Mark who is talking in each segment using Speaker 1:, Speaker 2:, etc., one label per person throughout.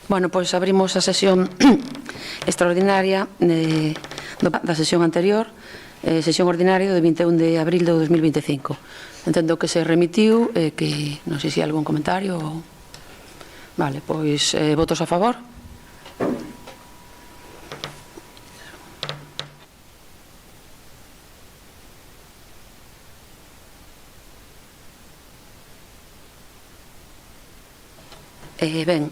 Speaker 1: Bueno, pois abrimos a sesión extraordinaria da sesión anterior, sesión ordinaria do 21 de abril de 2025. Entendo que se remitiu, que non sei se hai algún comentario. Vale, pois votos a favor. Ben,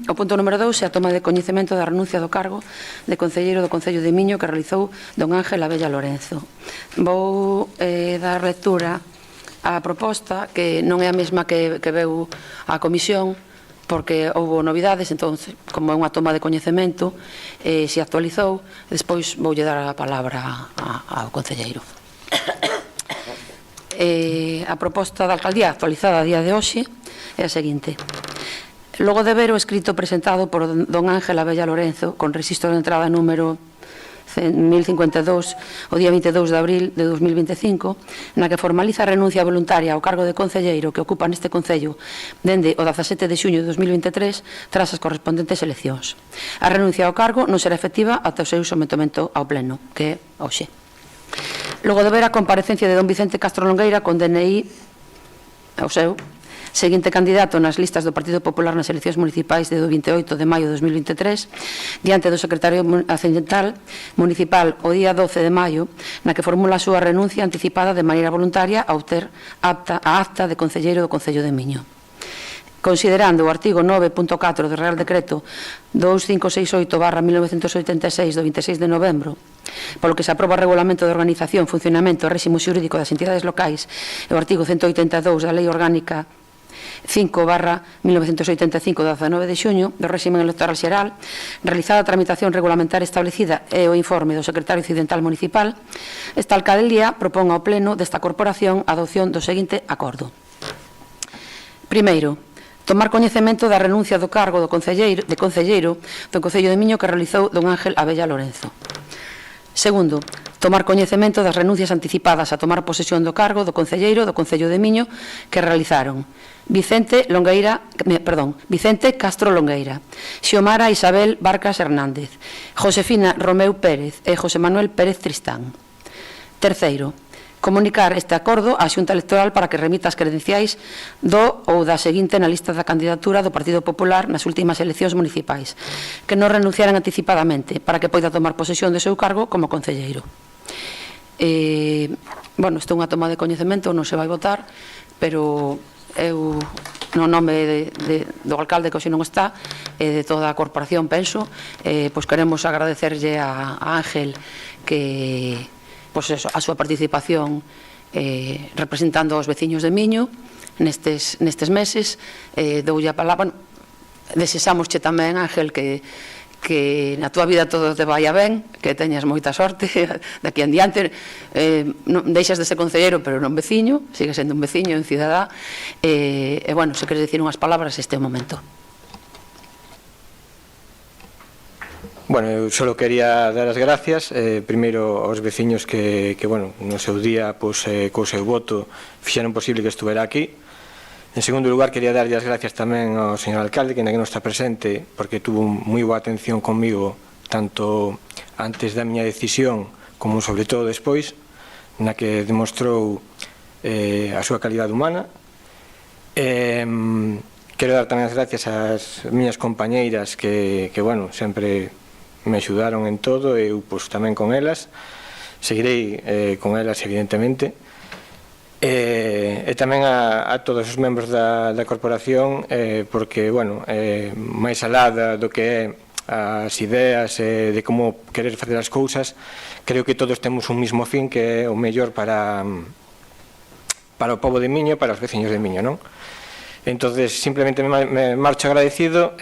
Speaker 1: o punto número 2 é a toma de coñecemento da renuncia do cargo de concelleiro do Concello de Miño que realizou don Ángel Abella Lorenzo. Vou dar lectura á proposta, que non é a mesma que veu á comisión, porque houve novidades, entón, como é unha toma de coñecemento, se actualizou, despois voulle dar a palabra ao concelleiro. A proposta da alcaldía actualizada a día de hoxe é a seguinte: logo de ver o escrito presentado por don Ángel Abella Lorenzo, con registro de entrada número 1052, o día 22 de abril de 2025, na que formaliza a renuncia voluntaria ao cargo de concelleiro que ocupa neste Concello dende o 17 de xuño de 2023, tras as correspondentes eleccións. A renuncia ao cargo non será efectiva ata o seu sometimento ao Pleno, que é hoxe. Logo de ver a comparecencia de don Vicente Castro Longueira con DNI ao seu seguinte candidato nas listas do Partido Popular nas eleccións municipais de 28 de maio de 2023, diante do secretario accidental municipal o día 12 de maio, na que formula a súa renuncia anticipada de maneira voluntaria a obter a acta de concelleiro do Concello de Miño. Considerando o artigo 9.4 do Real Decreto 2568/1986 do 26 de novembro, polo que se aproba o Regulamento de Organización, Funcionamento e Réximo Xurídico das Entidades Locais e o artigo 182 da Lei Orgánica 5/1985 do 19 de xuño do réximen electoral xeral, realizada a tramitación regulamentaria establecida e o informe do secretario accidental municipal, esta alcaldía propón ao Pleno desta corporación a adopción do seguinte acordo. Primeiro, tomar coñecemento da renuncia do cargo de concelleiro do Concello de Miño que realizou don Ángel Abella Lorenzo. Segundo, tomar coñecemento das renuncias anticipadas a tomar posesión do cargo do concelleiro do Concello de Miño que realizaron Vicente Castro Longueira, Xiomara Isabel Barcas Hernández, Josefina Romeu Pérez e José Manuel Pérez Tristán. Terceiro, comunicar este acordo á Xunta Electoral para que remita as credenciais do ou da seguinte na lista da candidatura do Partido Popular nas últimas eleccións municipais, que non renunciaran anticipadamente para que poida tomar posesión do seu cargo como concelleiro. Bueno, isto é unha toma de coñecemento, non se vai votar, pero eu, no nome do alcalde que hoxe non está, e de toda a corporación, penso, pois queremos agradecerlle a Ángel que a súa participación representando aos veciños de Miño nestes meses. Doulle a palabra, desexámosche tamén, Ángel, que na túa vida todo te vaya ben, que teñas moita sorte de aquí en diante. Deixas de ser concelleiro, pero non veciño, sigue sendo un veciño, un cidadá. Bueno, se queres dicir unhas palabras, este é o momento.
Speaker 2: Bueno, eu só quería dar as gracias primeiro aos veciños que bueno, no seu día, co seu voto fixeron posible que estuvera aquí. En segundo lugar, quería darlle as gracias tamén ao señor alcalde, que non está presente, porque tuvo moi boa atención comigo, tanto antes da miña decisión como sobre todo despois, na que demostrou a súa calidade humana. Quero dar tamén as gracias ás miñas compañeiras que bueno, sempre me axudaron en todo, eu tamén con elas, seguirei con elas evidentemente. E tamén a todos os membros da corporación, porque, bueno, máis alá do que é as ideas de como querer facer as cousas, creo que todos temos un mismo fin, que é o mellor para o pobo de Miño e para os veciños de Miño, non? Entonces, simplemente me marcho agradecido.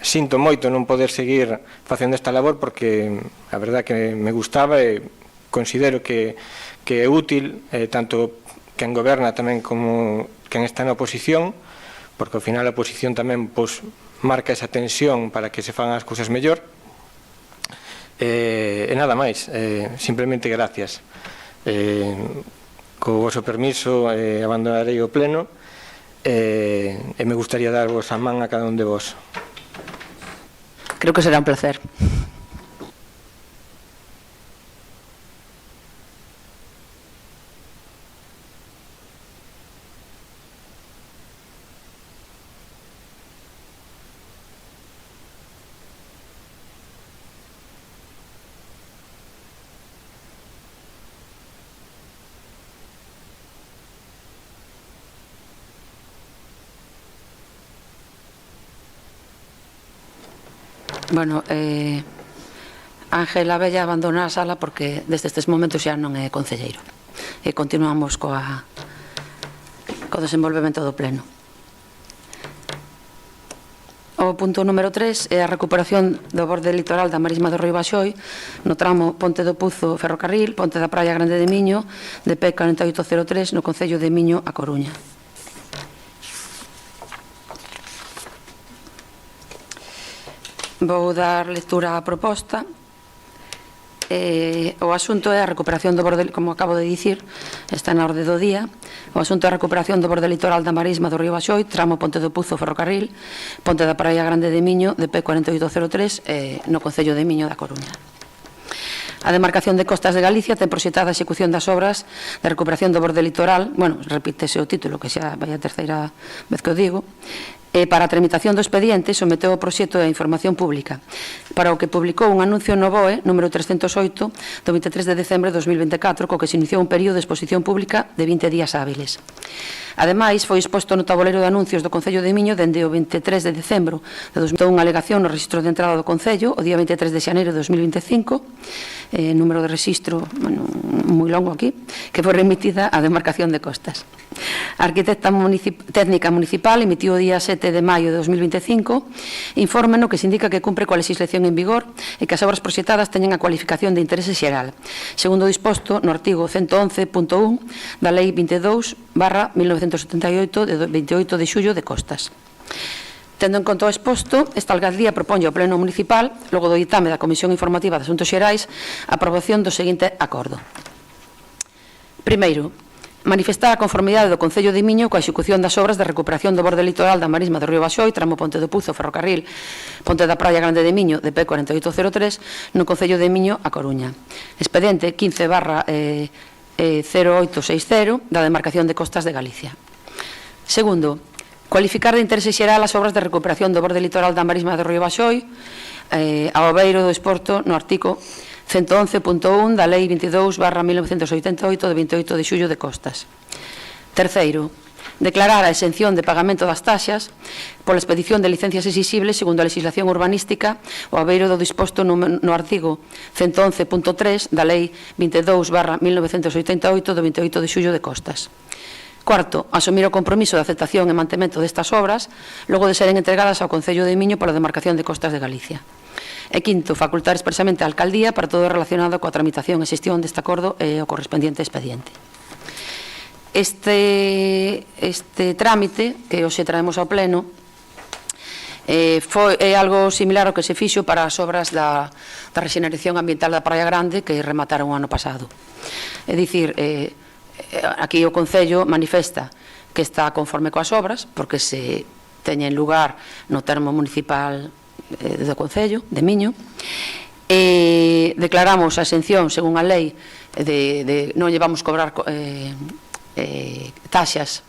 Speaker 2: Sinto moito non poder seguir facendo esta labor, porque a verdad que me gustaba e considero que é útil, tanto quen goberna tamén como quen está na oposición, porque ao final a oposición tamén marca esa tensión para que se fagan as cousas mellor. E nada máis, simplemente gracias. Co vosso permiso abandonarei o pleno e me gustaría darvos a man a cada un de vos.
Speaker 1: creo que será un placer. Bueno, Ángel Abella abandona a sala porque desde estes momentos xa non é concelleiro. E continuamos co desenvolvemento do pleno. O punto número 3 é a recuperación do borde litoral da marisma do Río Baxoi no tramo Ponte do Puzo Ferrocarril, Ponte da Praia Grande de Miño, DP 4803, no concello de Miño, A Coruña. Vou dar lectura á proposta. O asunto é a recuperación do borde, como acabo de dicir, está na orde do día. O asunto é a recuperación do borde litoral da marisma do Río Baxoi, tramo Ponte do Puzo Ferrocarril, Ponte da Praia Grande de Miño, DP 4803, no concello de Miño da Coruña. A demarcación de Costas de Galicia ten proxectada a execución das obras de recuperación do borde litoral, bueno, repítese o título, que xa vai a terceira vez que o digo, para a tramitación do expediente someteu o proxecto a información pública, para o que publicou un anuncio no BOE número 308 do 23 de decembre de 2024, co que se iniciou un período de exposición pública de 20 días hábiles. Ademais, foi exposto no tabuleiro de anuncios do Concello de Miño dende o 23 de decembro de 2021 unha alegación no registro de entrada do Concello o día 23 de xaneiro de 2025, número de registro, bueno, moi longo aquí, que foi remitida á demarcación de Costas. A arquitecta técnica municipal emitiu o día 7 de maio de 2025 informe no que se indica que cumpre coa legislación en vigor e que as obras proxectadas teñen a cualificación de interese xeral, segundo o disposto no artigo 111.1 da Lei 22/1978 de 28 de xullo de Costas. Tendo en conta o exposto, esta alcaldía proponlle ao Pleno Municipal, logo do ditame da Comisión Informativa de Asuntos Xerais, a aprobación do seguinte acordo. Primeiro, manifestar a conformidade do Concello de Miño coa execución das obras de recuperación do borde litoral da marisma do Río Baxoi, tramo Ponte do Puzo Ferrocarril, Ponte da Praia Grande de Miño, DP 4803, no Concello de Miño, A Coruña. Expediente 15/0860 da demarcación de Costas de Galicia. Segundo, cualificar de interese xeral as obras de recuperación do borde litoral da marisma do Río Baxoi ao beiro do exporto no artigo 111.1 da Lei 22/1988 de 28 de xullo de Costas. Terceiro, declarar a exención de pagamento das taxas pola expedición de licencias exixibles segundo a legislación urbanística ao beiro do disposto no artigo 111.3 da Lei 22/1988 de 28 de xullo de Costas. Cuarto, asumir o compromiso de aceptación e mantemento destas obras logo de seren entregadas ao Concello de Miño pola demarcación de Costas de Galicia. E quinto, facultar expresamente a alcaldía para todo relacionado coa tramitación e xestión deste acordo e o correspondiente expediente. Este trámite que hoxe traemos ao pleno é algo similar ao que se fixo para as obras da rexeneración ambiental da Praia Grande que remataron o ano pasado. É dicir, aquí o Concello manifesta que está conforme coas obras porque se teñen lugar no termo municipal do Concello de Miño, declaramos a exención según a lei de non llevamos cobrar taxas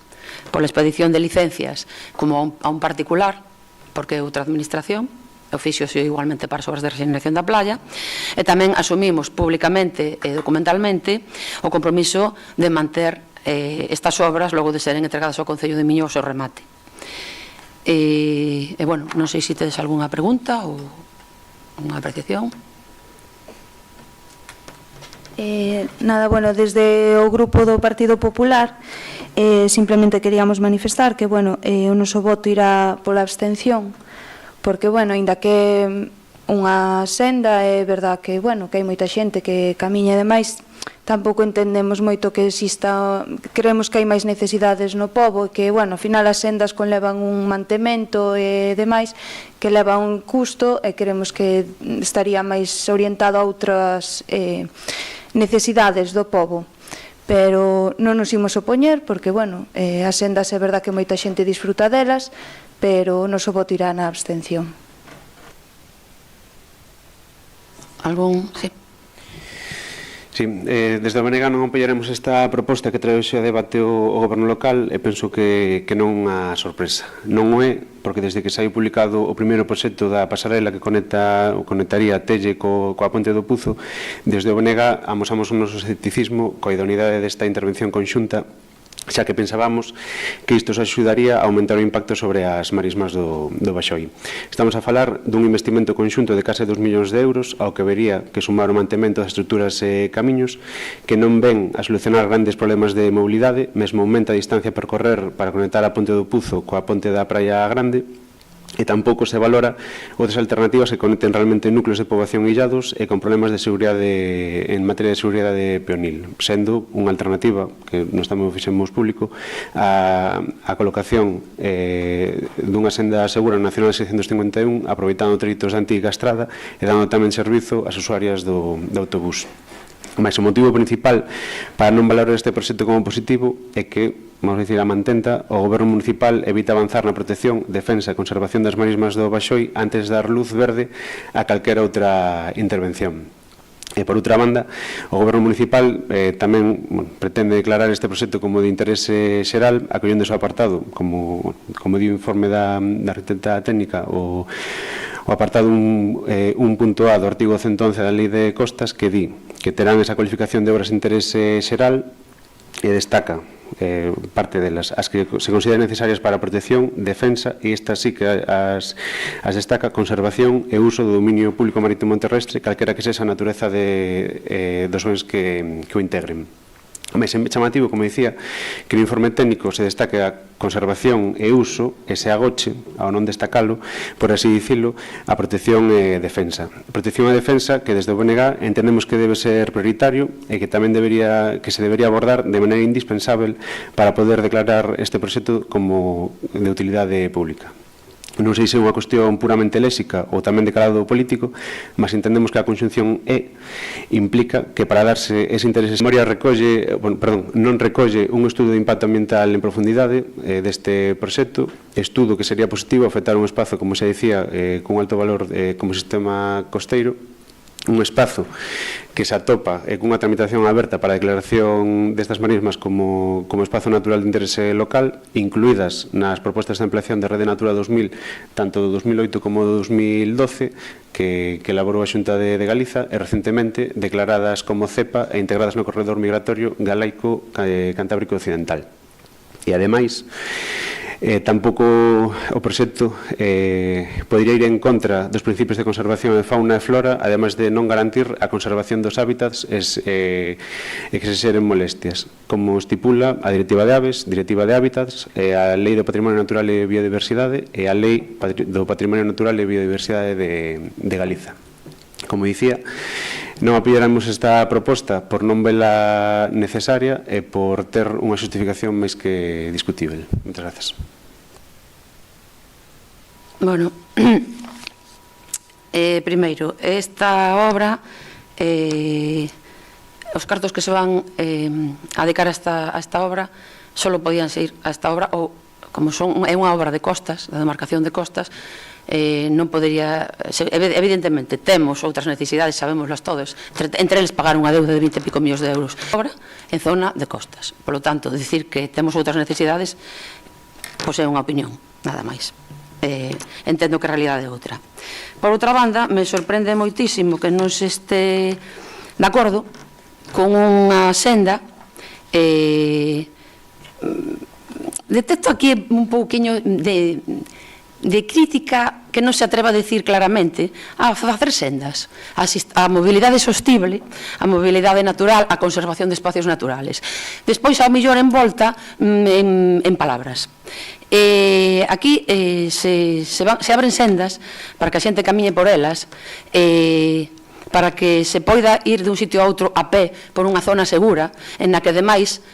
Speaker 1: pola expedición de licencias como a un particular porque é outra administración, o fixo igualmente para as obras de rexeneración da playa, e tamén asumimos públicamente e documentalmente o compromiso de manter estas obras logo de seren entregadas ao Concello de Miño ao seu remate. E, bueno, non sei se tedes algunha pregunta ou unha apreciación.
Speaker 3: Nada, bueno, desde o grupo do Partido Popular simplemente queríamos manifestar que, bueno, o noso voto irá pola abstención porque, bueno, aínda que unha senda é verdad que, bueno, que hai moita xente que camiña e demais, tampouco entendemos moito que exista, creemos que hai máis necesidades no pobo e que, bueno, ao final as sendas conlevan un mantemento e demais que leva un custo e creemos que estaría máis orientado a outras necesidades do pobo. Pero non nos imos opoñer porque, bueno, as sendas é verdad que moita xente disfruta delas, pero o noso voto irá na abstención.
Speaker 1: Algún? Sí.
Speaker 4: Sí, desde o BNG non apoiaremos esta proposta que trae hoxe a debate o Goberno local e penso que non é unha sorpresa. Non o é, porque desde que saiu publicado o primeiro proxecto da pasarela que conectaría Telle coa Ponte do Puzo, desde o BNG amosamos o noso escepticismo coa idoneidade desta intervención conxunta, xa que pensábamos que isto se axudaría a aumentar o impacto sobre as marismas do Baxoi. Estamos a falar dun investimento conxunto de case 2 millóns de euros, ao que vería que sumar o mantemento das estruturas e camiños, que non ven a solucionar grandes problemas de mobilidade, mesmo aumenta a distancia a percorrer para conectar a Ponte do Puzo coa Ponte da Praia Grande, e tampouco se valora outras alternativas que conecten realmente núcleos de poboación illados e con problemas de seguridade en materia de seguridade peonil, sendo unha alternativa que nós tamén fixemos público a colocación dunha senda segura nacional 651 aproveitando treitos de antiga estrada e dando tamén servizo ás usuarias do autobús. Mas o motivo principal para non valorar este proxecto como positivo é que, vamos a dicir, a mantenta, o Goberno municipal evita avanzar na protección, defensa e conservación das marismas do Baxoi antes de dar luz verde a calquera outra intervención. E, por outra banda, o Goberno municipal tamén pretende declarar este proxecto como de interese xeral, acollendo o seu apartado, como di o informe da arquitecta técnica, o apartado 1.a do artigo 111 da Lei de Costas, que di que terán esa cualificación de obras de interese xeral e destaca parte delas, as que se consideran necesarias para a protección, defensa, e estas sí que as destaca conservación e uso do dominio público marítimo terrestre, calquera que sexa a natureza dos bens que o integren. Mas é chamativo, como dicía, que no informe técnico se destaque a conservación e uso e se agoche, ao non destacalo, por así dicilo, a protección e defensa. Protección e defensa que desde o BNG entendemos que debe ser prioritario e que tamén se debería abordar de maneira indispensável para poder declarar este proxecto como de utilidade pública. Non sei se é unha cuestión puramente léxica ou tamén de calado político, mas entendemos que a conxunción implica que para darse ese interese memoria non recolle un estudo de impacto ambiental en profundidade deste proxecto, estudo que sería positivo afectar un espazo, como se dicía, con alto valor como sistema costeiro, un espazo que se atopa cunha tramitación aberta para a declaración destas marismas como espazo natural de interese local, incluídas nas propostas de ampliación da Rede Natura 2000, tanto do 2008 como do 2012, que elaborou a Xunta de Galiza, e recentemente declaradas como CEPA e integradas no corredor migratorio galaico-cantábrico occidental. E, ademais, tampouco o proxecto podería ir en contra dos principios de conservación de fauna e flora, ademais de non garantir a conservación dos hábitats e que se xeren molestias, como estipula a Directiva de Aves, Directiva de Hábitats, a Lei do Patrimonio Natural e Biodiversidade e a Lei do Patrimonio Natural e Biodiversidade de Galiza. Como dicía, non apoiaremos esta proposta por non vela necesaria e por ter unha xustificación máis que discutível. Moitas grazas.
Speaker 1: Bueno, primeiro, esta obra, os cartos que se van a dedicar a esta obra só podían ser a esta obra, ou como é unha obra de costas, da demarcación de costas, non podería, evidentemente temos outras necesidades, sabémoslas todos, entre eles pagar unha deuda de 20 e pico millóns de euros obra en zona de costas, polo tanto, dicir que temos outras necesidades pois é unha opinión, nada máis. Entendo que a realidade é outra. Por outra banda, me sorprende moitísimo que non se este de acordo con unha senda. Detecto aquí un pouquiño de crítica que non se atreva a decir claramente a facer sendas, a mobilidade sostible, a mobilidade natural, a conservación de espacios naturales. Despois, ao mellor, envolta en palabras. Aquí se abren sendas para que a xente camiñe por elas, para que se poida ir dun sitio a outro a pé por unha zona segura, en na que, ademais,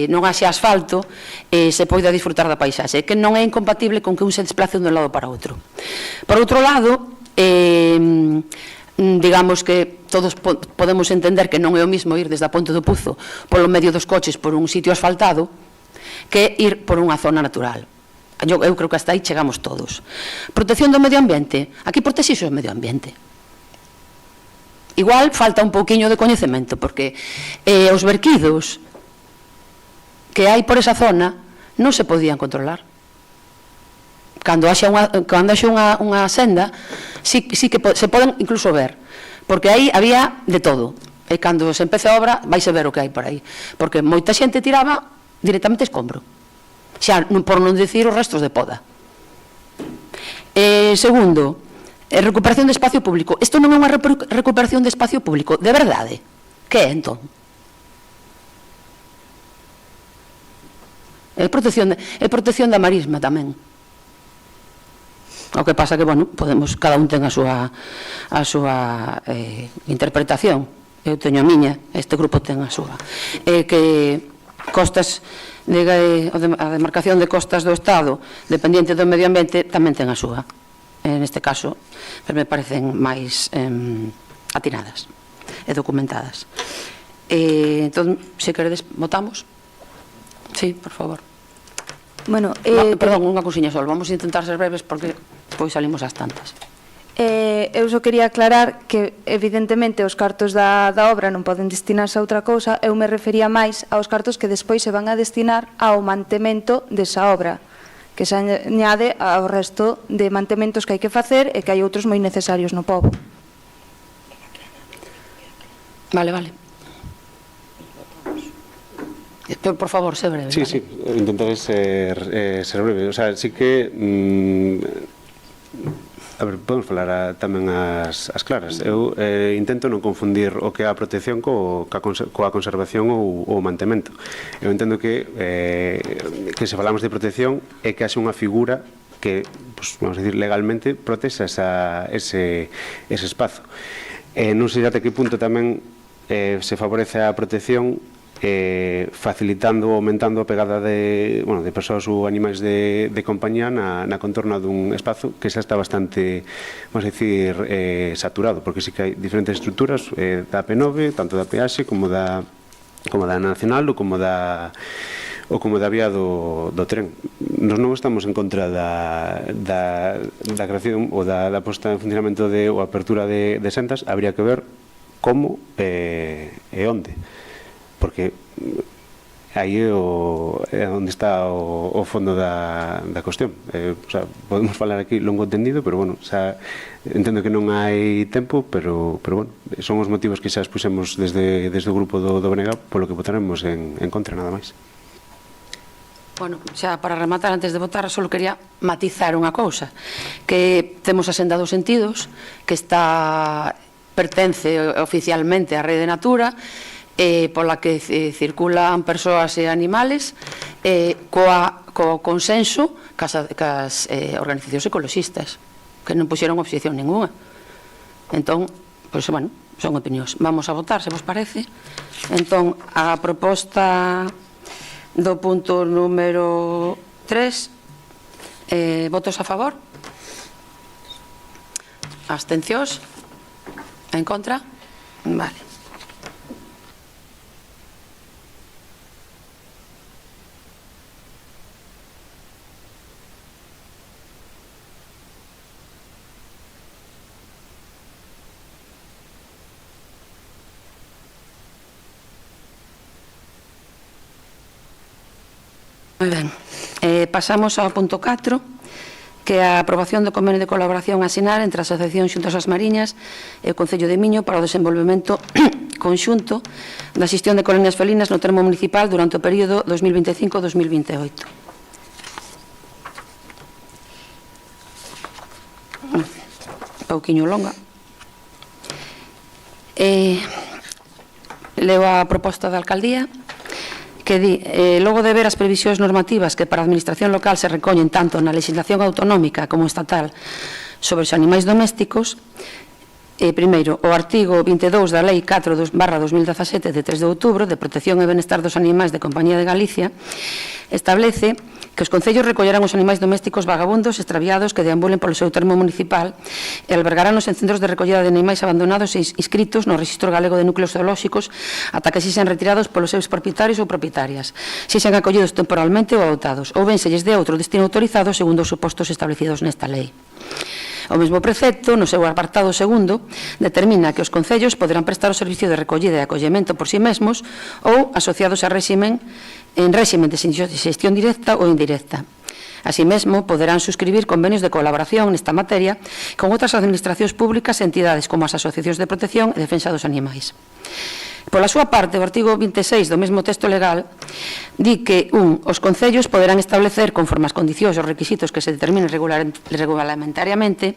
Speaker 1: non haxe asfalto, se poida disfrutar da paisaxe, que non é incompatible con que un se desplace dun lado para outro. Por outro lado, digamos que todos podemos entender que non é o mismo ir desde a Ponte do Puzo polo medio dos coches por un sitio asfaltado que ir por unha zona natural. Eu creo que hasta aí chegamos todos. Protección do medio ambiente. Aquí protexise o medio ambiente. igual falta un pouquiño de coñecemento, porque os verquidos que hai por esa zona non se podían controlar. Cando haxa unha senda, sí que se poden incluso ver, porque aí había de todo. E cando se empece a obra, vaise ver o que hai por aí, porque moita xente tiraba directamente escombro, xa por non dicir os restos de poda. Segundo, recuperación de espacio público. Isto non é unha recuperación de espacio público, de verdade. Que é, entón? É protección da marisma tamén. O que pasa que, bueno, cada un ten a súa interpretación. Eu teño a miña, este grupo ten a súa. Que costas, a demarcación de costas do Estado, dependiente do medio ambiente, tamén ten a súa. Neste caso, me parecen máis atinadas e documentadas. Entón, se queredes, votamos? Sí, por favor.
Speaker 3: Bueno,
Speaker 1: perdón, unha cousiña só, vamos a intentar ser breves porque pois salimos ás tantas.
Speaker 3: Eu só quería aclarar que evidentemente os cartos da obra non poden destinarse a outra cousa. Eu me refería máis aos cartos que despois se van a destinar ao mantemento desa obra, que se añade ao resto de mantementos que hai que facer e que hai outros moi necesarios no pobo.
Speaker 1: Vale. Por favor, sé breve.
Speaker 4: Sí, intentaré ser breve. O sea, sí que... A ver, podemos falar tamén as claras. Eu intento non confundir o que é a protección coa conservación ou o mantemento. Eu entendo que se falamos de protección é que haxe unha figura que, pues, vamos a decir, legalmente protexa ese espazo. Non sei até que punto tamén se favorece a protección facilitando ou aumentando a pegada de persoas ou animais de compañía na contorna dun espazo que xa está bastante, vamos a dicir, saturado, porque sí que hai diferentes estruturas da P9, tanto da peaxe como da nacional ou como da vía do tren. Nos non estamos en contra da creación ou da posta en funcionamento ou apertura de sendas. Habría que ver como e onde, porque aí é onde está o fondo da cuestión. Podemos falar aquí longo entendido, pero bueno, entendo que non hai tempo, pero bueno, son os motivos que xa expuxemos desde o grupo do BNG, polo que votaremos en contra, nada máis.
Speaker 1: Bueno, xa para rematar, antes de votar, só quería matizar unha cousa, que temos a senda dos sentidos, que pertence oficialmente á Rede Natura, pola que circulan persoas e animales, co consenso cas organizacións ecologistas, que non puxeron obxección ninguna. Entón, pois, bueno, son opinións. Vamos a votar, se vos parece. Entón, a proposta do punto número 3, votos a favor? Abstencións? En contra? Vale. Moi ben. Pasamos ao punto 4, que é a aprobación do convenio de colaboración a asinar entre a Asociación Xuntas das Mariñas e o Concello de Miño para o desenvolvemento conxunto da xestión de colonias felinas no termo municipal durante o período 2025-2028. Un pouquiño longa. Leo a proposta da alcaldía, que di, logo de ver as previsións normativas que para a administración local se recollen tanto na legislación autonómica como estatal sobre os animais domésticos, primeiro, o artigo 22 da Lei 4/2017 de 3 de outubro de protección e benestar dos animais de Compañía de Galicia establece que os concellos recollerán os animais domésticos vagabundos extraviados que deambulen polo seu termo municipal e albergarános en centros de recollida de animais abandonados e inscritos no Rexistro Galego de Núcleos Zoolóxicos ata que sexan retirados polos seus propietarios ou propietarias, sexan acollidos temporalmente ou adoptados, ou ben se lles dé outro destino autorizado segundo os supostos establecidos nesta lei. O mesmo precepto, no seu apartado segundo, determina que os concellos poderán prestar o servicio de recollida e acollemento por si mesmos ou asociados en réximen de xestión directa ou indirecta. Así mesmo, poderán suscribir convenios de colaboración nesta materia con outras administracións públicas e entidades como as asociacións de protección e defensa dos animais. Pola súa parte, o artigo 26 do mesmo texto legal di que, os concellos poderán establecer, conforme as condicións e os requisitos que se determinen regulamentariamente,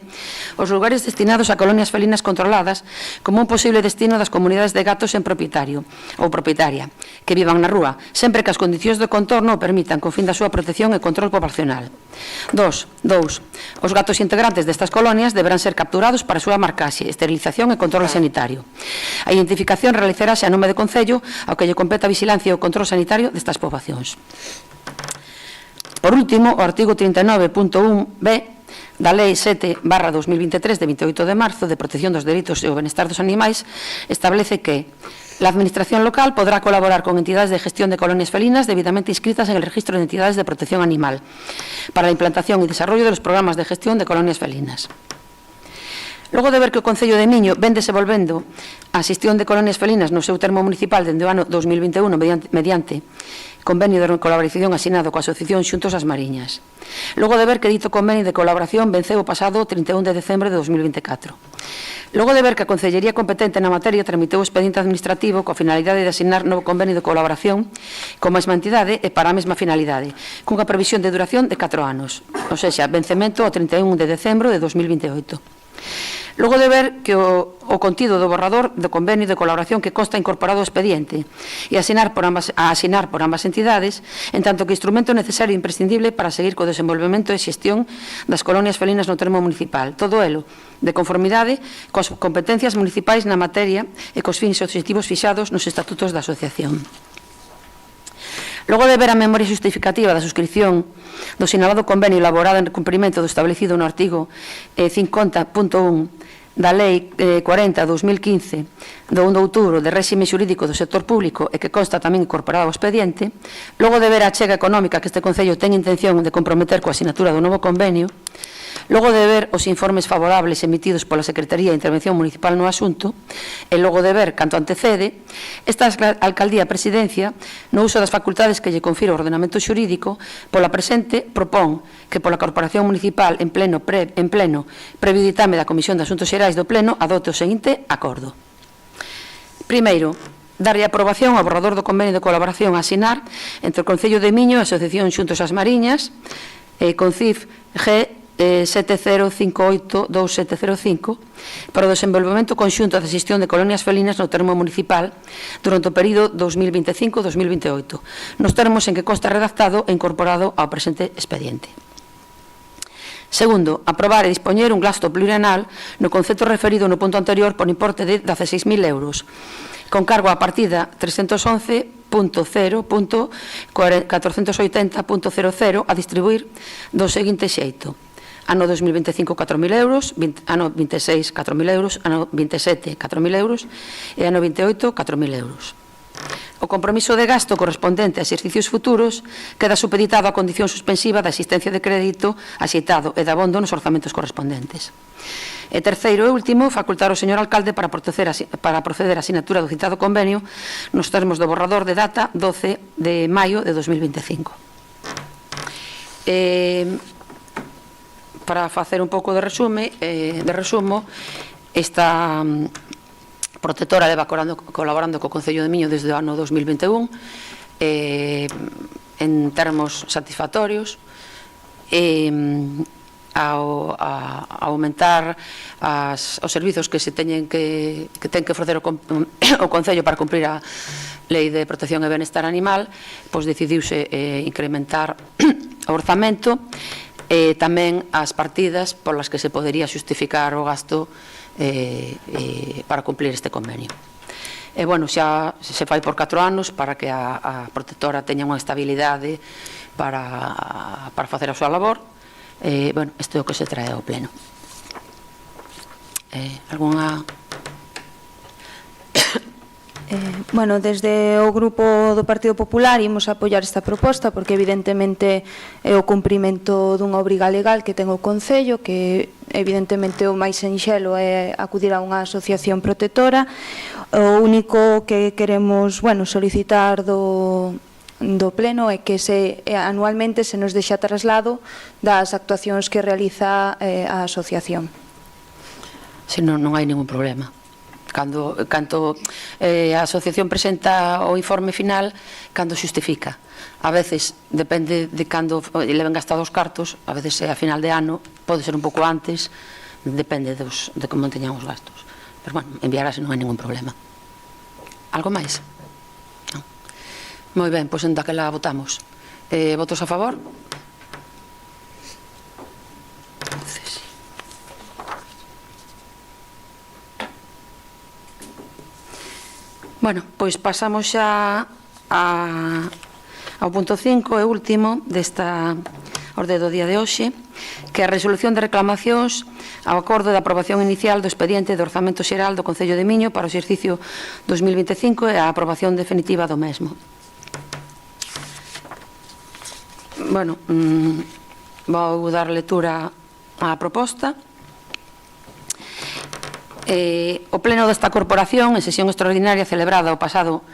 Speaker 1: os lugares destinados a colonias felinas controladas como un posible destino das comunidades de gatos en propietario ou propietaria que vivan na rúa, sempre que as condicións do contorno o permitan con fin da súa protección e control poblacional. 2. Os gatos integrantes destas colonias deberán ser capturados para a súa marcaxe, esterilización e control sanitario. A identificación realizarase a nome de concello ao que lle compete a vigilancia e o control sanitario destas poboacións. Por último, o artigo 39.1b da Lei 7/2023 de 28 de marzo de protección dos dereitos e o benestar dos animais establece que la Administración local podrá colaborar con entidades de gestión de colonias felinas debidamente inscritas en el registro de entidades de protección animal para la implantación y desarrollo de los programas de gestión de colonias felinas. Logo de ver que o Concello de Miño ven desenvolvendo a xestión de colonias felinas no seu termo municipal dende o ano 2021 mediante convenio de colaboración asinado coa Asociación Xuntos as Mariñas. Logo de ver que dito convenio de colaboración venceu o pasado 31 de decembro de 2024. Logo de ver que a Concellería competente na materia tramitou o expediente administrativo coa finalidade de asignar novo convenio de colaboración con a mesma entidade e para a mesma finalidade, cunha previsión de duración de 4 anos, ou seja, vencemento o 31 de decembro de 2028. Logo de ver que o contido do borrador do convenio de colaboración que consta incorporado ao expediente e asinar por ambas entidades, en tanto que instrumento necesario e imprescindible para seguir co desenvolvemento e xestión das colonias felinas no termo municipal, todo elo de conformidade coas competencias municipais na materia e cos fins e obxectivos fixados nos estatutos da asociación. Logo de ver a memoria justificativa da suscripción do sinalado convenio elaborado en cumprimento do establecido no artigo 50.1 da Lei 40/2015 do 1 de outubro de réxime xurídico do sector público e que consta tamén incorporado ao expediente, logo de ver a achega económica que este Concello ten intención de comprometer coa asinatura do novo convenio, logo de ver os informes favorables emitidos pola Secretaría de Intervención Municipal no asunto e logo de ver canto antecede, esta Alcaldía Presidencia, no uso das facultades que lle confira o ordenamento xurídico, pola presente propón que pola Corporación Municipal en pleno previo ditame da Comisión de Asuntos Xerais do Pleno adote o seguinte acordo. Primeiro, darlle aprobación ao borrador do convenio de colaboración a asinar entre o Concello de Miño e a Asociación Xuntos as Mariñas con CIF G 70582705 para o desenvolvemento conxunto da xestión de colonias felinas no termo municipal durante o período 2025-2028, nos termos en que consta redactado e incorporado ao presente expediente. Segundo, aprobar e dispoñer un gasto plurianual no concepto referido no punto anterior por importe de 16.000 euros, con cargo a partida 311.0.480.00 a distribuir do seguinte xeito: ano 2025 4.000 euros, ano 26 4.000 euros, ano 27 4.000 euros e ano 28 4.000 euros. O compromiso de gasto correspondente a exercicios futuros queda supeditado á condición suspensiva da existencia de crédito axeitado e de abondo nos orzamentos correspondentes. E terceiro e último, facultar ao señor alcalde para proceder á asinatura do citado convenio nos termos do borrador de data 12 de maio de 2025. Para facer un pouco de resumo, esta protectora leva colaborando co Concello de Miño desde o ano 2021 en termos satisfactorios ao aumentar os servizos que se ten que ofrecer o Concello para cumprir a Lei de Protección e Benestar Animal, pois decidiuse incrementar o orzamento e tamén as partidas polas que se podería xustificar o gasto para cumplir este convenio. E, bueno, xa se fai por 4 anos para que a protectora teña unha estabilidade para facer a súa labor. Bueno, isto é o que se trae ao pleno. Alguna...
Speaker 3: Bueno, desde o Grupo do Partido Popular imos apoiar esta proposta porque evidentemente é o cumprimento dunha obriga legal que ten o Concello, que evidentemente o máis sinxelo é acudir a unha asociación protectora. O único que queremos, bueno, solicitar do Pleno é que anualmente se nos deixa traslado das actuacións que realiza a asociación.
Speaker 1: Si non hai ningún problema. Cando a asociación presenta o informe final, cando xustifica. A veces, depende de cando leven gastados os cartos, a veces é a final de ano, pode ser un pouco antes, depende de como teñan os gastos. Pero, bueno, enviarase non hai ningún problema. Algo máis? Non. Moi ben, pois daquela votamos. Votos a favor? Bueno, pois pasamos xa ao punto 5 e último desta orde do día de hoxe, que é a resolución de reclamacións ao acordo de aprobación inicial do expediente de orzamento xeral do Concello de Miño para o exercicio 2025 e a aprobación definitiva do mesmo. Bueno, vou dar lectura á proposta. O pleno desta corporación, en sesión extraordinaria celebrada o pasado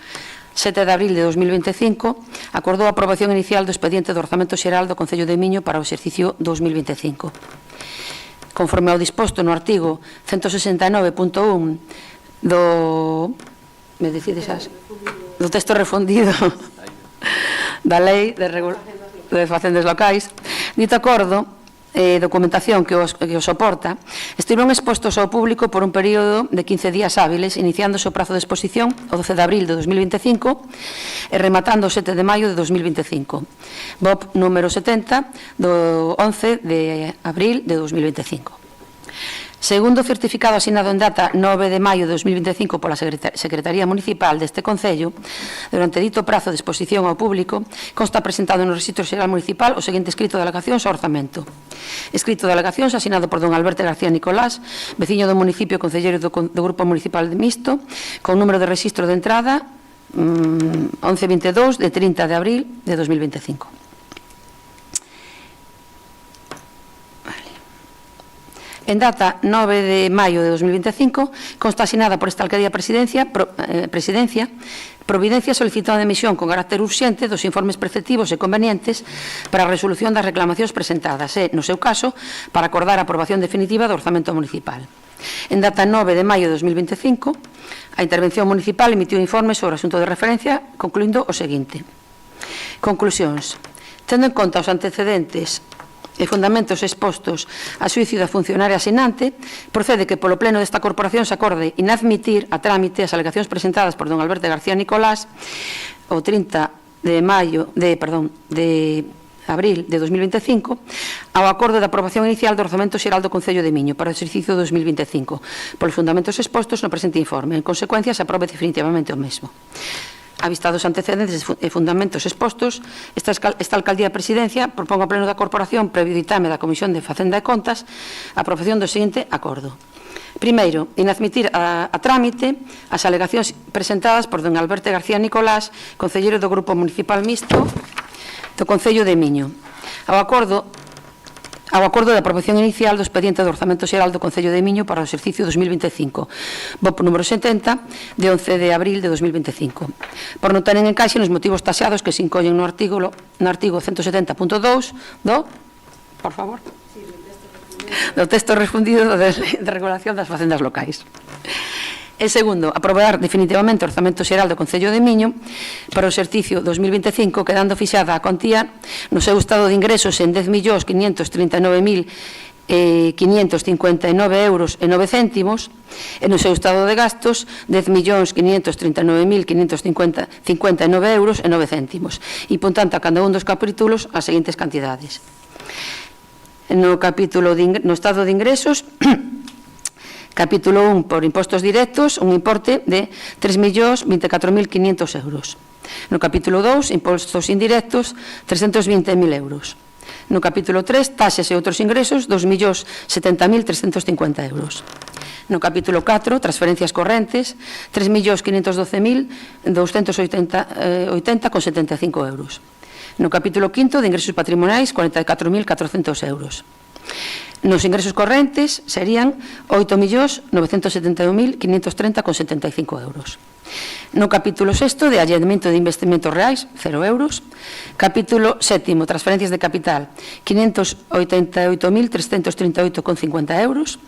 Speaker 1: 7 de abril de 2025, acordou a aprobación inicial do expediente do orzamento xeral do Concello de Miño para o exercicio 2025. Conforme ao disposto no artigo 169.1 do texto refundido da Lei de Facendas Locais, dito acordo documentación que o soporta estiveron expostos ao público por un período de 15 días hábiles, iniciándose o prazo de exposición o 12 de abril de 2025 e rematando o 7 de maio de 2025. BOP número 70 do 11 de abril de 2025. Segundo o certificado asinado en data 9 de maio de 2025 pola Secretaría Municipal deste Concello, durante dito prazo de exposición ao público, consta presentado no Rexistro Xeral Municipal o seguinte escrito de alegacións ao orzamento. Escrito de alegacións asinado por don Alberto García Nicolás, veciño do municipio e concelleiro do Grupo Municipal de Misto, con número de rexistro de entrada 1122 de 30 de abril de 2025. En data 9 de maio de 2025, consta asinada por esta Alcaldía Presidencia providencia solicitada de emisión con carácter urxente dos informes preceptivos e convenientes para a resolución das reclamacións presentadas e, no seu caso, para acordar a aprobación definitiva do orzamento municipal. En data 9 de maio de 2025, a Intervención Municipal emitiu informes sobre o asunto de referencia, concluindo o seguinte. Conclusións. Tendo en conta os antecedentes e fundamentos expostos a xuicio da funcionaria asinante, procede que polo pleno desta corporación se acorde inadmitir a trámite as alegacións presentadas por don Alberto García Nicolás o 30 de abril de 2025 ao acordo de aprobación inicial do orzamento xeral do Concello de Miño para o exercicio 2025 polos fundamentos expostos no presente informe. En consecuencia, se aprobe definitivamente o mesmo. A vista dos antecedentes e fundamentos expostos, esta Alcaldía de Presidencia propón ao Pleno da Corporación, previo ditame da Comisión de Facenda e Contas, a aprobación do seguinte acordo. Primeiro, inadmitir a trámite as alegacións presentadas por don Alberto García Nicolás, concelleiro do Grupo Municipal Mixto do Concello de Miño, ao acordo de aprobación inicial do expediente do orzamento xeral do Concello de Miño para o exercicio 2025, BOP número 70, de 11 de abril de 2025. Por non tenen encaixe nos motivos taxados que se incollen no artigo 170.2 do texto refundido de regulación das facendas locais. E segundo, aprobar definitivamente o orzamento xeral do Concello de Miño para o exercicio 2025, quedando fixada a contía no seu estado de ingresos en 10.539.559 euros e 9 céntimos e no seu estado de gastos 10.539.559 euros e 9 céntimos e, por tanto, a cada un dos capítulos as seguintes cantidades. No estado de ingresos, capítulo 1 por impostos directos, un importe de 3.024.500 euros. No capítulo 2, impostos indirectos, 320.000 euros. No capítulo 3, taxas e outros ingresos, 2.070.350 euros. No capítulo 4, transferencias correntes, 3.512.280,75 euros. No capítulo 5, de ingresos patrimoniais, 44.400 euros. Nos ingresos correntes serían 8.971.530,75 euros. No capítulo 6 de allanamento de investimentos reais, 0 euros. Capítulo 7, transferencias de capital, 588.338,50 euros.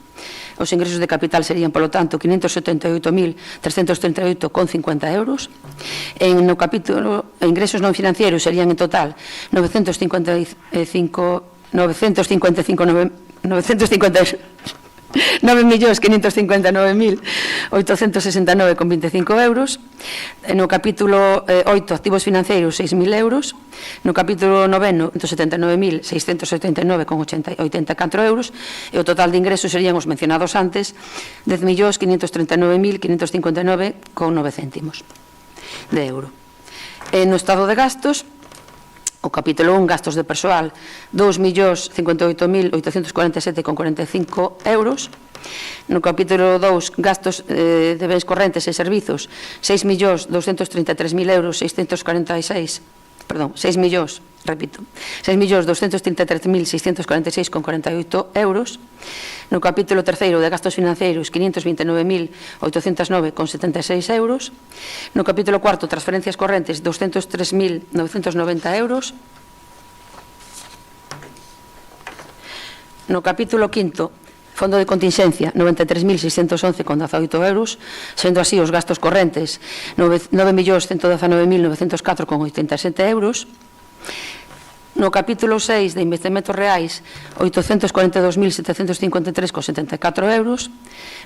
Speaker 1: Os ingresos de capital serían, polo tanto, 578.338,50 euros. No capítulo ingresos non financieros serían en total 9.559.869,25 euros. No capítulo 8, activos financeiros, 6.000 euros. No capítulo 9, 179.679,84 euros. E o total de ingresos serían os mencionados antes, 10.539.559,9 céntimos de euro. No estado de gastos, o capítulo 1, gastos de persoal, 2.058.847,45 euros. No capítulo 2, gastos de bens correntes e servizos, 6.233.000 euros, 6.233.646,48 euros. No capítulo 3 de gastos financeiros, 529.809,76 euros. No capítulo 4, transferencias correntes, 203.990 euros. No capítulo 5, fondo de contingencia, 93.611,18 euros, sendo así os gastos correntes 9.119.904,87 euros. No capítulo 6 de investimentos reais, 842.753,74 euros.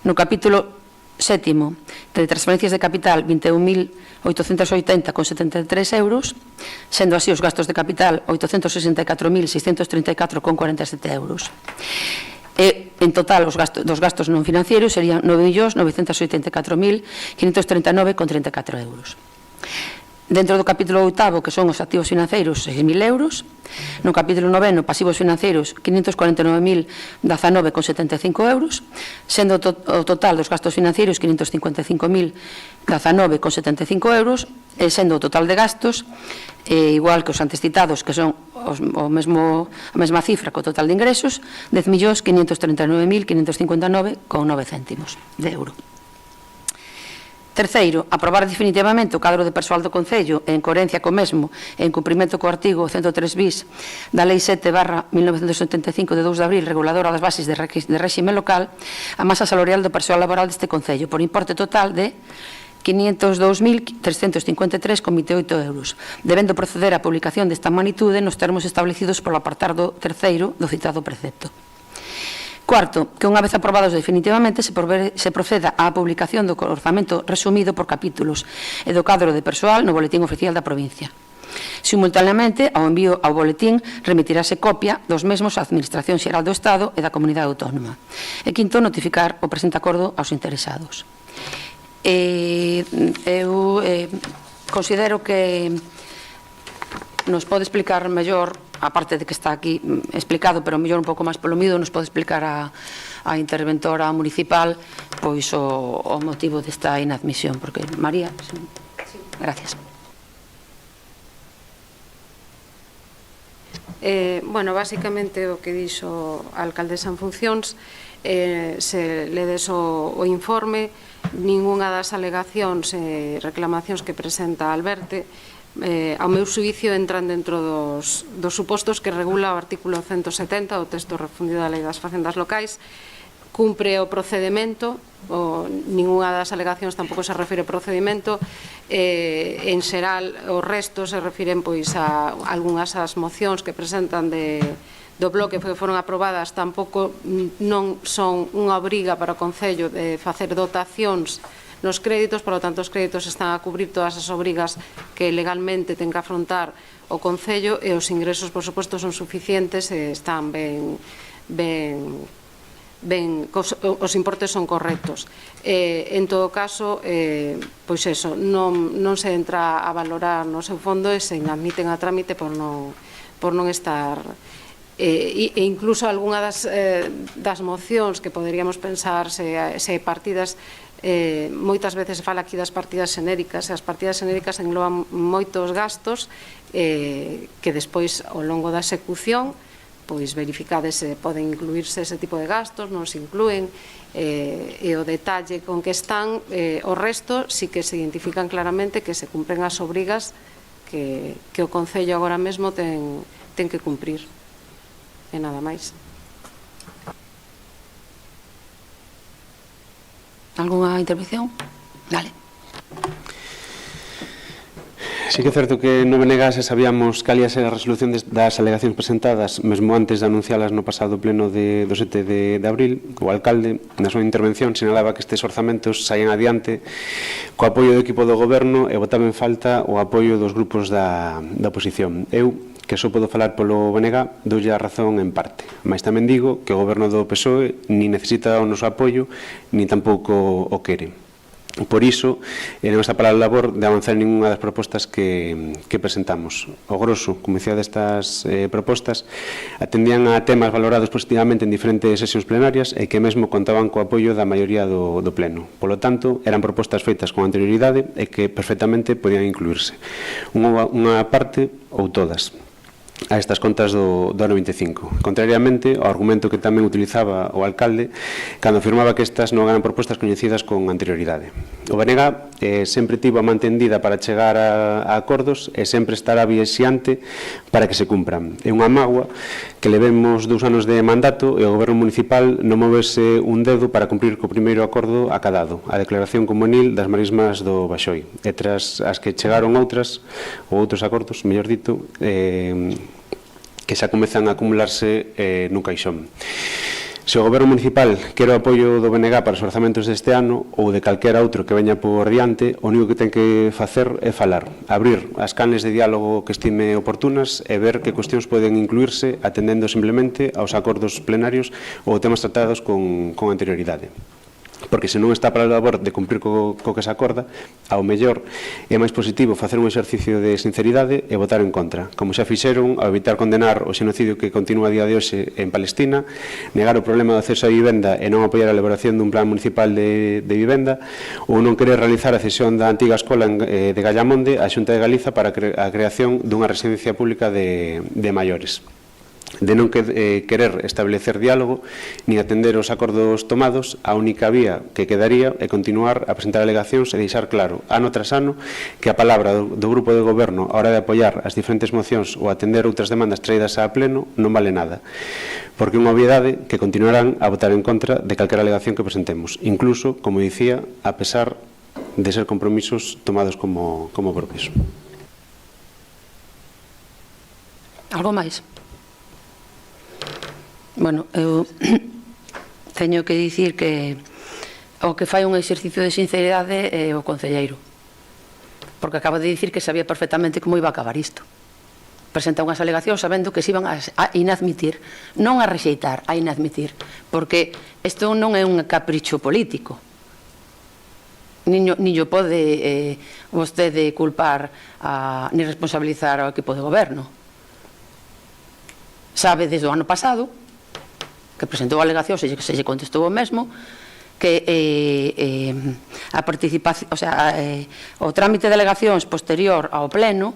Speaker 1: No capítulo 7 de transferencias de capital, 21.880,73 euros, sendo así os gastos de capital 864.634,47 euros. En total, os gastos non financieros serían 9.984.539,34 euros. Dentro do capítulo 8, que son os activos financeiros, 6.000 euros. No capítulo 9, pasivos financeiros, 549.019,75 euros, sendo o total dos gastos financeiros 555.019,75 euros, e sendo o total de gastos, igual que os antes citados, que son a mesma cifra que o total de ingresos, 10.539.559,9 céntimos de euro. Terceiro, aprobar definitivamente o cadro de persoal do Concello en coherencia co mesmo e en cumprimento co artigo 103 bis da Lei 7/1975 de 2 de abril reguladora das bases de réxime local, a masa salarial do persoal laboral deste Concello por importe total de 502.353,28 euros, debendo proceder á publicación desta magnitude nos termos establecidos polo apartado 3º do citado precepto. Cuarto, que unha vez aprobados definitivamente se proceda á publicación do orzamento resumido por capítulos e do cadro de persoal no boletín oficial da provincia. Simultaneamente, ao envío ao boletín remitirase copia dos mesmos á Administración Xeral do Estado e da Comunidade Autónoma. E quinto, notificar o presente acordo aos interesados. Eu considero que nos pode explicar mellor, aparte de que está aquí explicado, pero mellor un pouco máis polo mido, nos pode explicar a interventora municipal pois o motivo desta inadmisión, porque María, gracias.
Speaker 5: Bueno, básicamente o que dixo a alcaldesa en funcións, se ledes o informe, ningunha das alegacións e reclamacións que presenta Alberte ao meu xuicio entran dentro dos supostos que regula o artículo 170 do texto refundido da Lei das Facendas Locais. Cumpre o procedimento, ningunha das alegacións tampouco se refire ao procedimento, en xeral o resto se refiren pois a algunhas das mocións que presentan do bloque que foron aprobadas, tampouco non son unha obriga para o Concello de facer dotacións nos créditos, por lo tanto os créditos están a cubrir todas as obrigas que legalmente ten que afrontar o Concello, e os ingresos, por suposto, son suficientes e están os importes son correctos. En todo caso, pois eso, non se entra a valorar no seu fondo e se inadmiten a trámite por non estar... e incluso algunha das mocións que poderíamos pensar se partidas, moitas veces se fala aquí das partidas xenéricas, e as partidas xenéricas engloban moitos gastos que despois ao longo da execución pois verificades se poden incluirse ese tipo de gastos, non se inclúen, e o detalle con que están, o resto sí que se identifican claramente que se cumpren as obrigas que o Concello agora mesmo ten que cumprir, e nada máis.
Speaker 1: Algúnha intervención? Dale.
Speaker 4: Sí que é certo que no BNG sabíamos cal ia ser a resolución das alegacións presentadas mesmo antes de anuncialas no pasado pleno do 7 de abril. O alcalde, na súa intervención, sinalaba que estes orzamentos saían adiante co apoio do equipo do goberno e botaba en falta o apoio dos grupos da oposición. Eu, que só podo falar polo BNG, doulle a razón en parte. Mas tamén digo que o goberno do PSOE ni necesita o noso apoio, ni tampouco o quere. Por iso, non está para a labor de avanzar en ninguna das propostas que presentamos. O grosso, como decía, destas propostas atendían a temas valorados positivamente en diferentes sesións plenarias e que mesmo contaban co apoio da maioría do pleno. Polo tanto, eran propostas feitas con anterioridade e que perfectamente podían incluirse. Unha parte ou todas a estas contas do ano 25. Contrariamente ao argumento que tamén utilizaba o alcalde cando afirmaba que estas non eran propostas coñecidas con anterioridade. O BNG sempre tivo a mantendida para chegar a acordos e sempre estará vixiante para que se cumpran. É unha mágoa que levemos 2 anos de mandato e o goberno municipal non movese un dedo para cumprir co primeiro acordo acadado, a declaración comunil das marismas do Baxoi, e tras as que chegaron outros acordos, mellor dito, que xa comezan a acumularse nun caixón. Se o goberno municipal quere o apoio do BNG para os orzamentos deste ano ou de calquera outro que veña por diante, o único que ten que facer é falar, abrir as canles de diálogo que estime oportunas e ver que cuestións poden incluirse atendendo simplemente aos acordos plenarios ou temas tratados con anterioridade. Porque se non está para a labor de cumprir co que se acorda, ao mellor é máis positivo facer un exercicio de sinceridade e votar en contra, como xa fixeron ao evitar condenar o xenocidio que continúa a día de hoxe en Palestina, negar o problema do acceso á vivenda e non apoiar a elaboración dun plan municipal de vivenda, ou non querer realizar a cesión da antiga escola de Gallamonde á Xunta de Galiza para a creación dunha residencia pública de maiores. De non querer establecer diálogo ni atender os acordos tomados, a única vía que quedaría é continuar a presentar alegacións e deixar claro, ano tras ano, que a palabra do grupo de goberno a hora de apoiar as diferentes mocións ou atender outras demandas traídas a pleno non vale nada, porque é unha obviedade que continuarán a votar en contra de calquera alegación que presentemos, incluso, como dicía, a pesar de ser compromisos tomados como propios.
Speaker 1: Algo máis? Bueno, eu teño que dicir que o que fai un exercicio de sinceridade é o concelleiro, porque acaba de dicir que sabía perfectamente como iba a acabar isto. Presenta unhas alegacións sabendo que se iban a inadmitir, non a rexeitar, a inadmitir, porque isto non é un capricho político. Niño pode vostede culpar ni responsabilizar ao equipo de goberno. Sabe desde o ano pasado que presentou a alegación, se lle contestou o mesmo, que a participación, o sea, o trámite de alegacións posterior ao pleno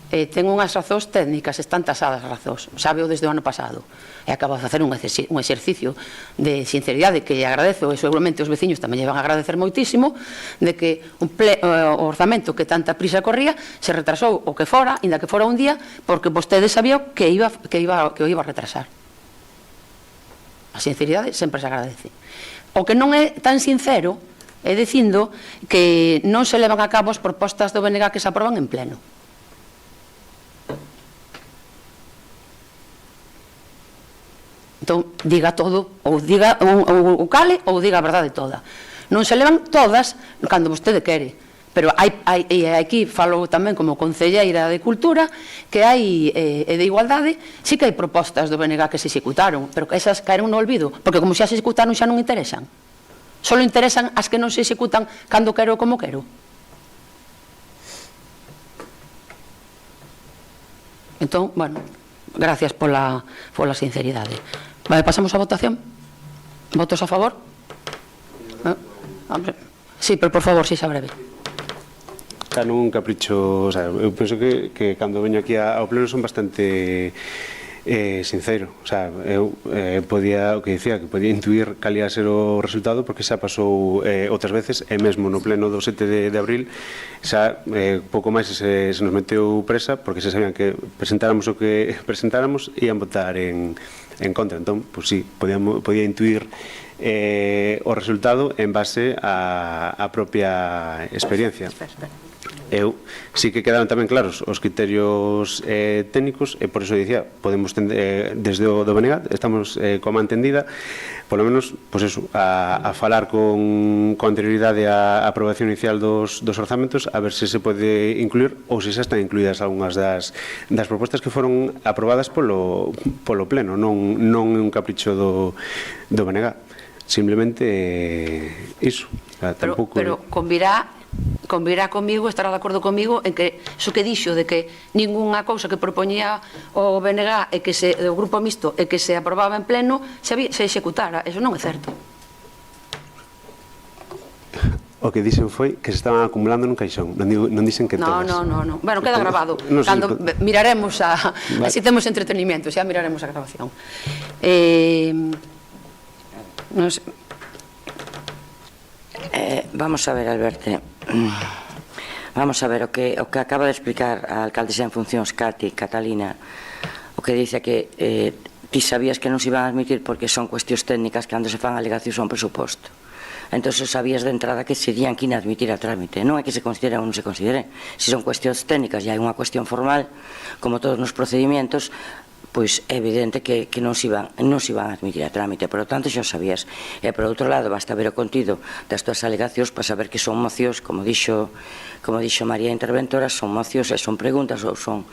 Speaker 1: ten unhas razóns técnicas, están tasadas as razóns, sabe o desde o ano pasado, e acaba de facer un exercicio de sinceridade que lle agradezo, e seguramente os veciños tamén lle van a agradecer moitísimo, de que o orzamento que tanta prisa corría se retrasou o que fora, inda que fora un día, porque vostede sabía que o iba a retrasar. A sinceridade sempre se agradece. O que non é tan sincero é dicindo que non se levan a cabo as propostas do BNG que se aproban en pleno. Entón, diga todo, ou diga o cale, ou diga a verdade toda. Non se levan todas cando vostede quere. Pero aquí falo tamén como concelleira de Cultura que hai, e de Igualdade, sí que hai propostas do BNG que se executaron, pero que esas caeron no olvido, porque como xa se executaron xa non interesan. Só interesan as que non se executan cando quero ou como quero. Entón, bueno, gracias pola sinceridade. Vale, pasamos a votación. Votos a favor? Sí, pero por favor, si xa breve.
Speaker 4: Non un capricho, o sea, eu penso que cando veño aquí ao pleno son bastante sincero, o sea, eu podía, o que dicía, que podía intuir cal ia ser o resultado porque xa pasou outras veces, e mesmo no pleno do 7 de abril xa pouco máis se nos meteu presa porque se sabían que presentáramos o que presentáramos ian votar en contra, entón, pues sí, podía intuir o resultado en base á propia experiencia. Eu sí que quedaron tamén claros os criterios técnicos e por iso dicía, podemos desde o do BNG estamos como entendida, polo menos pois eso, a falar con anterioridade á aprobación inicial dos orzamentos, a ver se se pode incluir ou se xa están incluídas algunhas das propostas que foron aprobadas polo pleno, non un capricho do BNG, simplemente iso.
Speaker 1: Pero convirá comigo, estará de acordo comigo en que iso que dixo de que ningunha cousa que propoñía o BNG e que o grupo mixto e que se aprobaba en pleno se executara, eso non é certo.
Speaker 4: O que dixen foi que se estaban acumulando nun caixón, non dixen que todas.
Speaker 1: Non. Bueno, queda grabado. Cando miraremos así temos entretenimiento, xa miraremos a grabación. Non sei.
Speaker 6: Vamos a ver, Alberto, vamos a ver o que acaba de explicar a alcaldesa en funcións, Catalina, o que dice que ti sabías que non se iban a admitir porque son cuestións técnicas que cando se fan alegacións a un presuposto. Entón, sabías de entrada que serían que inadmitir a trámite. Non é que se considere ou non se considere. Se son cuestións técnicas e hai unha cuestión formal, como todos nos procedimentos, pois é evidente que non se iban a admitir a trámite, por lo tanto xa o sabías. E por outro lado, basta ver o contido das túas alegacións para saber que son mocións, como dixo María Interventora, son mocións e son preguntas ou son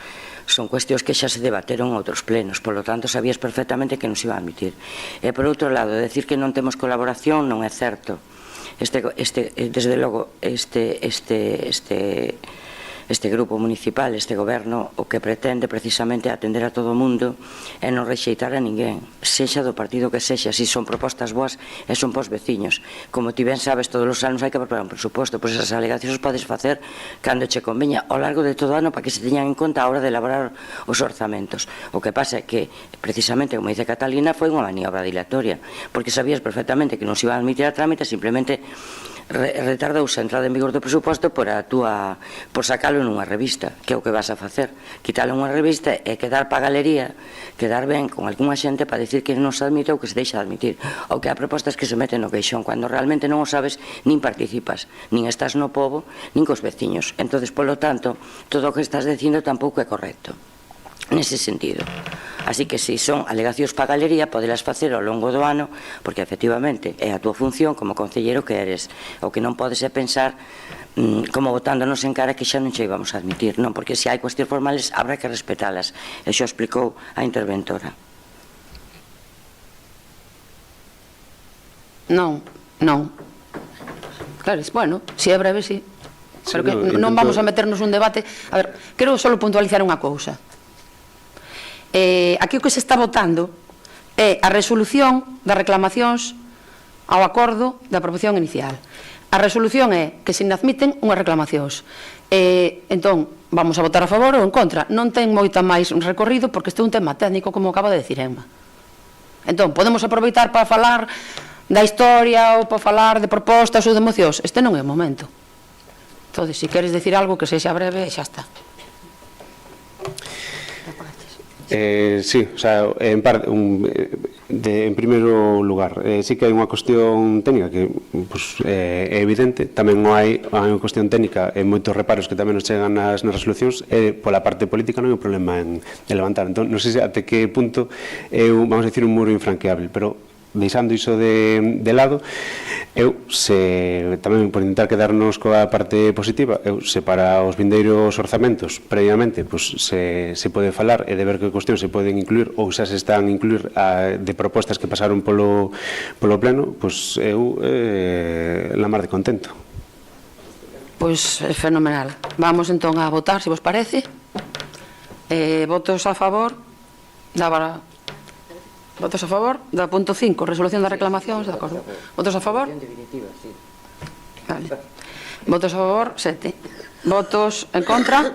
Speaker 6: cuestións que xa se debateron en outros plenos, por lo tanto sabías perfectamente que non se iba a admitir. E por outro lado, decir que non temos colaboración non é certo. Desde logo, este grupo municipal, este goberno, o que pretende precisamente atender a todo o mundo e non rexeitar a ninguén, sexa do partido que sexa, se son propostas boas e son pos veciños. Como ti ben sabes, todos os anos hai que preparar un presuposto, pois esas alegacións podes facer cando che conveña ao largo de todo o ano para que se teñan en conta a hora de elaborar os orzamentos. O que pasa é que, precisamente, como dice Catalina, foi unha maniobra dilatoria, porque sabías perfectamente que non se iba a admitir a trámite, simplemente retardouse a entrada en vigor do presuposto por sacalo nunha revista, que é o que vas a facer, quitalo nunha revista e quedar pa galería, quedar ben con algunha xente para dicir que non se admite ou que se deixa de admitir, ou que há propostas que se meten no queixón cando realmente non o sabes, nin participas, nin estás no pobo, nin cos veciños. Entonces, polo tanto, todo o que estás dicindo tampouco é correcto nese sentido. Así que se son alegacións para a galería, podelas facer ao longo do ano, porque efectivamente é a túa función como concelleiro que eres. O que non podes é pensar como botándonos en cara que xa non che íbamos a admitir, non, porque se hai cuestións formales habrá que respetalas, e xo explicou a interventora.
Speaker 1: Non. Claro, bueno, se é breve, sí. Pero que non vamos a meternos un debate. A ver, quero só puntualizar unha cousa. Aquí o que se está votando é a resolución das reclamacións ao acordo da aprobación inicial. A resolución é que se inadmiten unhas reclamacións. Entón, vamos a votar a favor ou en contra. Non ten moita máis recorrido porque este é un tema técnico, como acaba de decir Emma. Entón, podemos aproveitar para falar da historia ou para falar de propostas ou de mocións. Este non é o momento. Entón, se queres decir algo que sexa breve, xa está.
Speaker 4: Sí, o sea, en primeiro lugar, sí que hai unha cuestión técnica que é evidente, tamén hai unha cuestión técnica e moitos reparos que tamén nos chegan nas resolucións, e pola parte política non hai un problema en levantar. Entón, non sei se até que punto é, vamos a decir, un muro infranqueable, pero deixando iso de lado, eu, tamén por intentar quedarnos coa parte positiva, se para os vindeiros orzamentos previamente se pode falar e de ver que cuestións se poden incluir ou xa se están a incluir de propostas que pasaron polo pleno, eu la mar de contento.
Speaker 1: Pois é fenomenal. Vamos entón a votar, se vos parece. Votos a favor da... Votos a favor da punto 5, resolución das reclamacións, de acordo. Votos a favor? Vale. Votos a favor, 7. Votos en contra?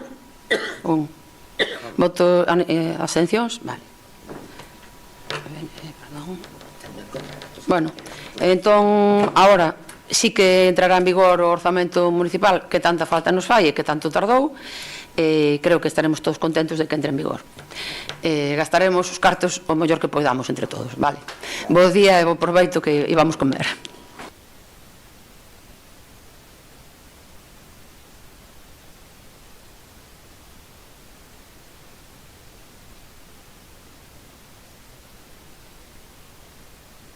Speaker 1: 1. Votos abstencións? Vale. Bueno, entón, agora sí que entrará en vigor o orzamento municipal que tanta falta nos fai e que tanto tardou. Creo que estaremos todos contentos de que entre en vigor. Gastaremos os cartos o mellor que podamos entre todos, vale? Bo día e bo proveito que íbamos comer.